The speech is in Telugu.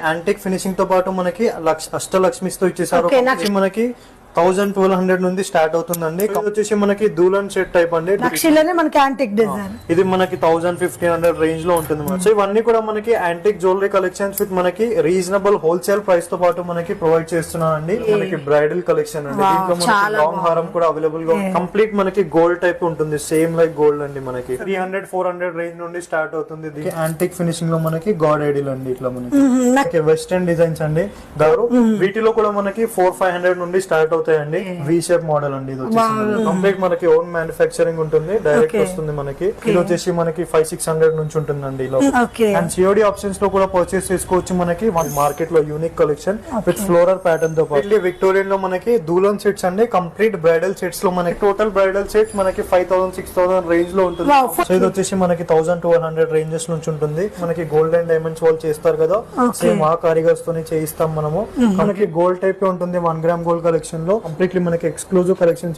యాంటిక్ ఫినిషింగ్ తో పాటు మనకి అష్టలక్ష్మితో ఇచ్చేసారు. మనకి 1200 నుండి స్టార్ట్ అవుతుందండి. ఇది వచ్చేసి మనకి దూలన్ సెట్ టైప్ అండి. నక్షిలోనే మనకి యాంటిక్ డిజైన్. ఇది మనకి 1500 రేంజ్ లో ఉంటుంది. సో ఇవన్నీ కూడా మనకి యాంటిక్ జ్యువెలరీ కలెక్షన్స్ విత్ మనకి రీజనబుల్ హోల్సేల్ ప్రైస్ తో పాటు మనకి ప్రొవైడ్ చేస్తున్నానండి. మనకి బ్రైడల్ కలెక్షన్ అండి. దీంట్లో మనకి లాంగ్ హారం కూడా అవైలబుల్ గా కంప్లీట్ మనకి గోల్డ్ టైప్ ఉంటుంది. సేమ్ లైక్ గోల్డ్ అండి. మనకి 300-400 రేంజ్ నుండి స్టార్ట్ అవుతుంది. యాంటిక్ ఫినిషింగ్ లో మనకి గాడ్ ఐడిల్ అండి. ఇట్లా మనకి వెస్టర్న్ డిజైన్స్ అండి. వీటిలో కూడా మనకి 400-500 నుండి స్టార్ట్ అవుతాయండి. వి షేప్ మోడల్ అండి. ఇది వచ్చేసి కంప్లీట్ మనకి ఓన్ మ్యానుఫ్యాక్చరింగ్ ఉంటుంది. డైరెక్ట్ వస్తుంది మనకి. ఇది వచ్చేసి మనకి 500-600 నుంచి ఉంటుందండి. అండ్ సిఓడి ఆప్షన్స్ లో కూడా పర్చేస్ చేసుకోవచ్చు. మనకి మార్కెట్ లో unique collection with floral pattern తో పాటు విక్టోరియన్ లో మనకి దూలన్ సెట్స్ అండి. కంప్లీట్ బ్రైడల్ సెట్స్ లో మనకి టోటల్ బ్రైడల్ సెట్ మనకి 5000-6000 రేంజ్ లో ఉంటుంది. సో ఇది వచ్చేసి మనకి 1200 రేంజెస్ నుంచి ఉంటుంది. మనకి గోల్డ్ అండ్ డైమండ్స్ వాళ్ళు చేస్తారు కదా, సేమ్ ఆ కారిగర్స్ తోనే చేయిస్తాం మనము. మనకి గోల్డ్ టైప్ ఉంటుంది. 1 గ్రామ్ గోల్డ్ కలెక్షన్ లో కంప్లీట్లీ మనకి ఎక్స్క్లూజివ్ కలెక్షన్స్